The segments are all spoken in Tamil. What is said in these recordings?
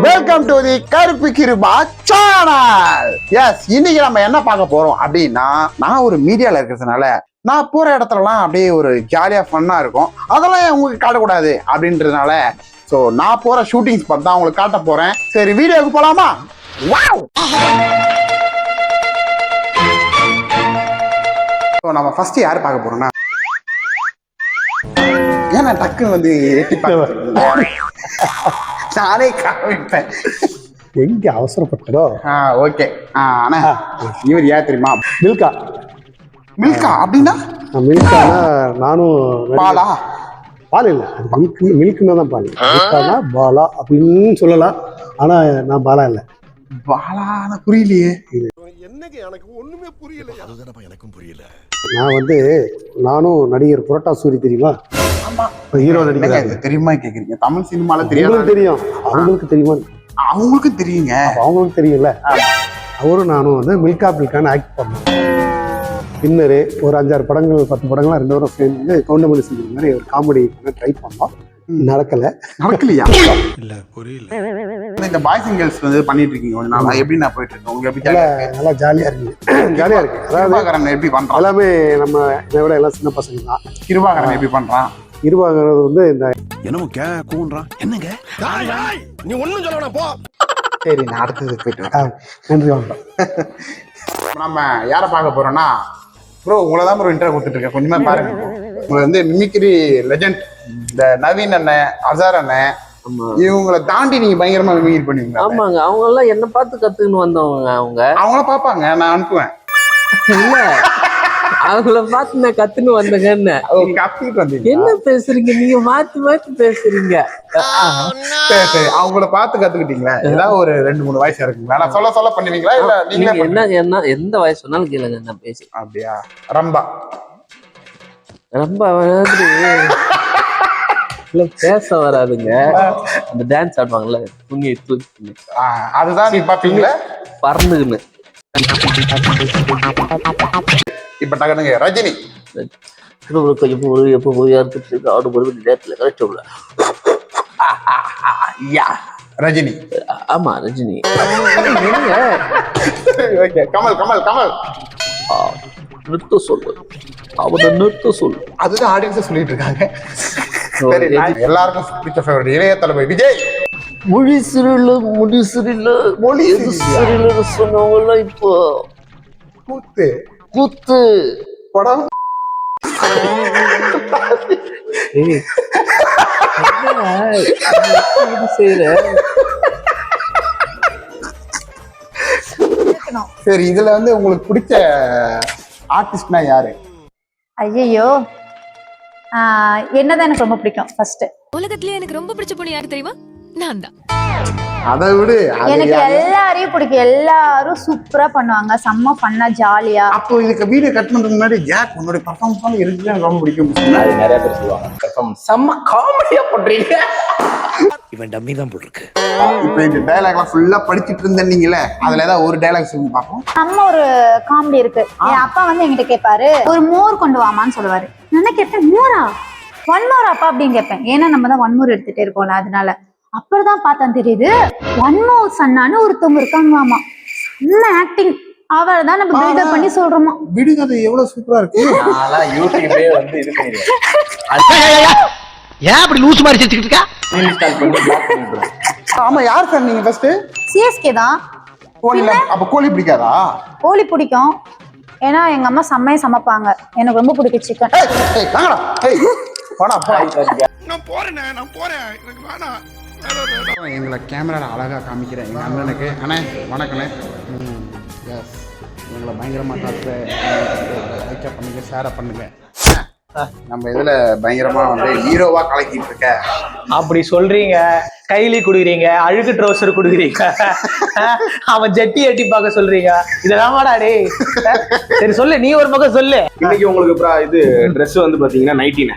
வெல்கம் டு தி கருப்பு கிருபா சேனல். எஸ், இன்னைக்கு நம்ம என்ன பார்க்க போறோம் அப்படின்னா, நான் ஒரு மீடியால இருக்கிறதுனால நான் போற இடத்துலலாம் அப்படியே ஒரு ஜாலியா ஃபன்னா இருக்கும். அதெல்லாம் உங்களுக்கு காட்டக்கூடாது அப்படின்றதுனால ஸோ நான் போற ஷூட்டிங் ஸ்பாட் தான் உங்களுக்கு காட்ட போறேன். சரி, வீடியோக்கு போலாமா? வாவ்! ஸோ நம்ம ஃபர்ஸ்ட் யார் பார்க்க போறோம்னா, ஏன்னா டக்குன்னு வந்து எட்டி பார்க்க நானே காமிப்பேன். எங்க அவசரப்பட்டதோ. ஓகே. ஆனா இவர் யார் தெரியுமா? மில்கா. மில்கா அப்படின்னா? மில்கானா நானும் பாலா? பால் இல்லை, மில்க்குன்னா தான் பால். மில்கானா பாலா அப்படின்னு சொல்லலாம். ஆனா நான் பாலா இல்லை. பாலான புரியலையே. என்னங்க எனக்கு ஒண்ணுமே புரியல. அதுதானப்பா எனக்கும் புரியல. நான் வந்து நானும் நடிகர் புரோட்டா சூரி தெரியுமா? ஆமா, ஹீரோ நடிகர். தெரியுமா கேக்குறீங்க? தமிழ் சினிமால தெரியும். தெரியும். அவங்களுக்கு தெரியுமா? அவங்களுக்கும் தெரியுங்க. அவங்களுக்கு தெரியும்ல. அவரும் நானும் வந்து மில்கா மில்கான்னு ஆக்ட் பண்ணோம். பின்னரு ஒரு 5-6 படங்கள் 10 படங்கள்லாம் 2 பேரும் சேர்ந்து கவுண்டமணி செஞ்ச மாதிரி ஒரு காமெடி ட்ரை பண்ணோம். நடக்கலையா? இல்ல புரியல. இந்த பாய்ஸ் அண்ட் கேர்ள்ஸ் வந்து பண்ணிட்டு இருக்கீங்க கொஞ்ச நாளா. எப்படி நான் போயிட்டு இருக்கேன்? உங்களுக்கு எப்படி? நல்லா ஜாலியா இருக்கு. ஜாலியா இருக்கு. கிருபாகரன் எப்படி பண்றான்? எல்லாமே நம்ம இதை விட எல்லாம் சின்ன பசங்க தான். கிருபாகரன் எப்படி பண்றான்? கிருபாகரன் வந்து இந்த என்னமோ கூன்றான். என்னங்க நீ ஒண்ணும் சொல்ல போ. சரி, நான் அடுத்தது போயிட்டு நன்றி வாங்க. நம்ம யாரை பார்க்க போறோம்னா, ப்ரோ உங்களை தான் ப்ரோ இன்டர்வியூ கொடுத்துட்டு இருக்கேன். கொஞ்சமா பாருங்க. உங்களை வந்து மிமிக்ரி லெஜண்ட் இந்த நவீன் அண்ணன், அசார் அண்ணன், இவங்களை தாண்டி நீங்க பயங்கரமா மிமிக்ரி பண்ணுவீங்க. ஆமாங்க, அவங்க எல்லாம் என்ன பார்த்து கத்துக்கணும் வந்தவங்க. அவங்கள பாப்பாங்க, நான் அனுப்புவேன். இல்ல, அவங்கள பார்த்து நான் கத்துன்னு வந்தேங்க. கத்திட்டு வந்தீங்க. என்ன பேசுறீங்க நீங்க? மாத்தி மாத்தி பேசுறீங்க. சரி, அவங்கள பார்த்து கத்துக்கிட்டீங்களா? ஏதாவது ஒரு 2-3 வயசு இருக்குங்களா? நான் சொல்ல பண்ணுவீங்களா? இல்ல நீங்களே என்ன எந்த வயசு சொன்னாலும் கேளுங்க, நான் பேசி. அப்படியா? ரம்பா ரொம்ப பேச வராதுங்க. அந்த டான்ஸ் ஆடுவாங்கல்ல, துணி தூக்கி அதுதான் நீ பாப்பீங்களா? பறந்துக்குன்னு. இப்ப டக்குனுங்க ரஜினி. எப்போ ஆடு போது நேரத்துல கரெக்ட். ரஜினி. ஆமா, ரஜினி. கமல் கமல் கமல். நிறுத்த சொல்லு, அவனை நிறுத்த சொல்லு. அதுதான் ஆடியன்ஸ் சொல்லிட்டு இருக்காங்க. சரி, எல்லாருக்கும் பிடிச்ச ஃபேவரட் இளைய தளபதி விஜய். மொழி சிறில மொழி சிறில சொன்னவங்க இப்போ கூத்து படம். சரி, இதுல வந்து உங்களுக்கு பிடிச்ச ஆர்டிஸ்ட்னா யாரு? ஐயோ, என்னதான் எனக்கு ரொம்ப பிடிக்கும். ஃபர்ஸ்ட் உலகத்திலேயே எனக்கு ரொம்ப பிடிச்ச பொண்ணு யாரு தெரியுமா? நான் தான். அதை விடு, எனக்கு எல்லாரையும் பிடிக்கும். எல்லாரும் சூப்பரா பண்ணுவாங்க, செம்ம பண்ணா ஜாலியா. அப்போ இதுக்கு வீடியோ கட் பண்றதுக்கு முன்னாடி ஜாக் உன்னோட பெர்ஃபார்மன்ஸ் பண்ணி இருக்கு எனக்கு ரொம்ப பிடிக்கும். நிறைய பேர் சொல்லுவாங்க பெர்ஃபார்மன்ஸ் செம்ம காமெடியா பண்றீங்க. இவன் டம்மி தான் போட்டுருக்கு. இப்போ இந்த டயலாக்லாம் ஃபுல்லா படிச்சிட்டு இருந்தீங்களே, அதுல ஏதாவது ஒரு டயலாக் சொல்லி பார்ப்போம். நம்ம ஒரு காமெடி இருக்கு. என் அப்பா வந்து என்கிட்ட கேட்பாரு, ஒரு மோர் கொண்டு வாமான்னு சொல்லுவாரு. நான் கேட்பேன், மோரா? 1 மோர் அப்பா அப்படின்னு கேட்பேன். ஏன்னா நம்ம தான் 1 மோர் எடுத்துட்டே இருக்கோம்ல, அதனால. அப்புறம் தான் தெரியுது 1 மோர் சன்னான்னு ஒருத்தவங்க இருக்காங்களாமா. என்ன ஆக்டிங்! அவரை தான் நம்ம பில்டப் பண்ணி சொல்றோமா. விடுகதை எவ்வளவு சூப்பரா இருக்கு. நான் யூடியூப்லயே வந்து இது பண்ணிடுறேன். ஏன் அப்படி லூஸ் மாதிரி செஞ்சுக்கிட்டு இருக்கா? இன்ஸ்டால் பண்ணி பிளாக் பண்ணிடுறேன். ஆமா, யார் சார் நீங்க ஃபர்ஸ்ட்? சிஎஸ்கே தான். கோழில அப்ப கோழி பிடிக்காதா? கோழி பிடிக்கும். ஏன்னா எங்க அம்மா செம்மையா சமைப்பாங்க. எனக்கு ரொம்ப பிடிக்கும் சிக்கன். ஏய் வாங்கடா. ஏய் வாடா போ. நான் போறேன் எனக்கு வேணாம். எங்களை கேமரால அழகா காமிக்கிறேன் எங்க அண்ணனுக்கு. அண்ணே வணக்கண்ணே. எஸ், எங்களை பயங்கரமா லைக் பண்ணுங்க, ஷேர் பண்ணுங்க. நம்ம இதுல பயங்கரமா வந்து ஹீரோவா கலக்கிட்டு இருக்க. அப்படி சொல்றீங்க, கைலி குடுக்குறீங்க, அழுகு ட்ரௌசர் குடுக்குறீங்க, அவன் ஜட்டி எட்டி பார்க்க சொல்றீங்க. இதெல்லாமாடா டேய்? சரி சொல்லு, நீ ஒரு பக்கம் சொல்லு. இன்னைக்கு உங்களுக்கு இது ட்ரெஸ் வந்து பாத்தீங்கன்னா நைட்டின்.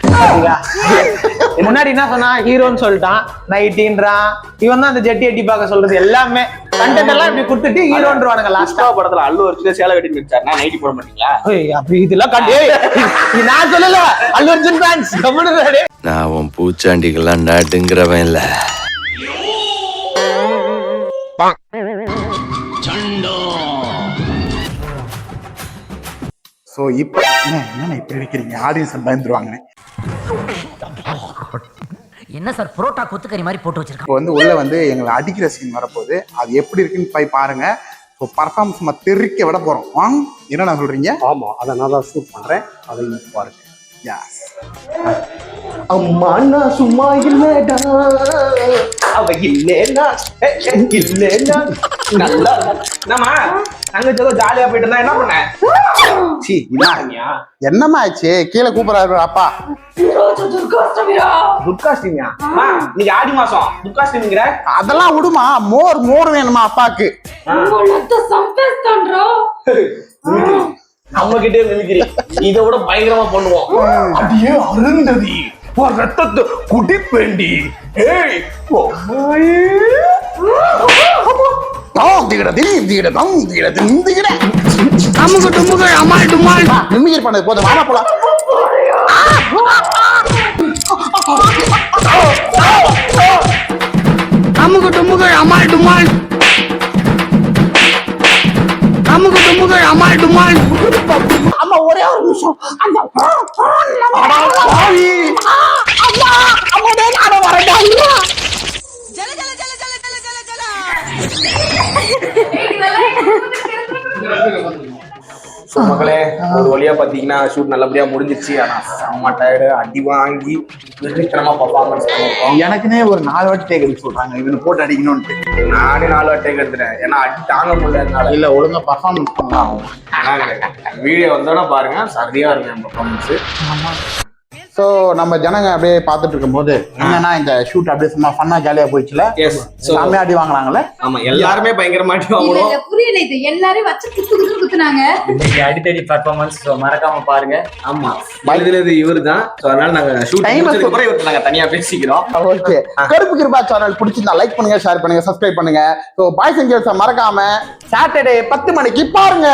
முன்னாடி என்ன சொன்னா, ஹீரோன்னு சொல்லிட்டான், நைட்டின்றான். இவன் தான் அந்த ஜட்டி எட்டி பார்க்க சொல்றது. எல்லாமே கண்டென்ட் எல்லாம் இப்படி கொடுத்துட்டு ஹீரோன்றானுங்க. லாஸ்டா படத்துல அல்லு அர்ஜுன் சேலை கட்டி வச்சாருன்னா நைட்டி போட மாட்டீங்களா? அப்படி இதெல்லாம் நான் சொல்லல. அல்லு அர்ஜுன் ஃபேன்ஸ் கம்முனு நான் உன் பூச்சாண்டிகள்லாம் நாட்டுங்கிறவன் இல்ல. ஸோ இப்போ என்ன இப்படி வைக்கிறீங்க, ஆடியன்ஸ் பயந்துருவாங்க. என்ன சார் புரோட்டா கொத்துக்கறி மாதிரி போட்டு வச்சிருக்காங்க. இப்போ உள்ள எங்களை அடிக்கிற சீன் வரப்போகுது. அது எப்படி இருக்குன்னு போய் பாருங்க. ஸோ பர்ஃபார்மன்ஸ் நம்ம தெரிக்க விட போறோம். என்ன சொல்றீங்க? ஆமா, அதை நான் தான் ஷூட் பண்றேன். அதை பாருங்க. Yes. அம்மா நான் சும்மா இல்லடா, அவ இல்லேனா நல்லா என்னம்மா தங்கச்சி ஏதோ ஜாலியா போயிட்டு இருந்தா என்ன பண்ண? சீ, என்னம்மா ஆச்சு? கீழே கூப்பிடுறாரு அப்பா. துர்காஷ்டமியா? நீங்க ஆடி மாசம் துர்காஷ்டமிங்கிற? அதெல்லாம் விடுமா, மோர் வேணுமா அப்பாக்கு? நம்ம கிட்டே மிமிக்ரி இதை விட பயங்கரமா பண்ணுவோம். அப்படியே அருந்ததி ரத்தத்தை குடிப்பேண்டி. ஏய் மிமிக்ரி பண்ணது போதும், வாடா போலாம். அமுகு டுமுகள் அமால் டுமால், அமுகு டுமுகள் அமால் டுமால். அம்மா ஒரே ஒரு நிமிஷம். அந்த மகளே, ஒரு வழியா பாத்தீங்கன்னா ஷூட் நல்லபடியா முடிஞ்சிருச்சு. ஆனா செம்ம டயர்டு, அடி வாங்கி வெற்றிகரமா பர்ஃபார்மன்ஸ் பண்ணிருக்கோம். எனக்குன்னே ஒரு 4 வாட்டி டேக் எடுக்க சொல்றாங்க, இவனை போட்டு அடிக்கணும்னு. நானே 4 வாட்டி டேக் எடுத்துட்டேன். ஏன்னா அடி தாங்க முடியாதனால. இல்ல, ஒழுங்கா பர்ஃபார்மன்ஸ் பண்ணலாம். வீடியோ வந்தோட பாருங்க, சரியா இருக்கு பர்ஃபார்மன்ஸ். ஸோ நம்ம ஜனங்க அப்படியே பார்த்துட்டு இருக்கும்போது என்னன்னா இந்த ஷூட் அப்படியே சும்மா ஃபன்னா ஜாலியா போயிடுச்சுல. செம்மையா அடி வாங்கினாங்கல்ல. ஆமா, எல்லாருமே பயங்கரமா அடி வாங்குறோம். புரியல, இது எல்லாரும் வச்சு குத்துனாங்க. இன்னைக்கு அடித்தடி பர்ஃபார்மன்ஸ் மறக்காம பாருங்க. ஆமா, எழுதுனது இவருதான். சோ அதனால நாங்க ஷூட் முடிச்சதுக்கு அப்புறம் இவர்கிட்ட நாங்க தனியா பேசிக்கிறோம். ஓகே, கருப்பு கிருபா சேனல் பிடிச்சிருந்தா லைக் பண்ணுங்க, ஷேர் பண்ணுங்க, சப்ஸ்கிரைப் பண்ணுங்க. ஸோ பாய்ஸ் அண்ட் கேர்ள்ஸ் மறக்காம சாட்டர்டே 10 மணிக்கு பாருங்க.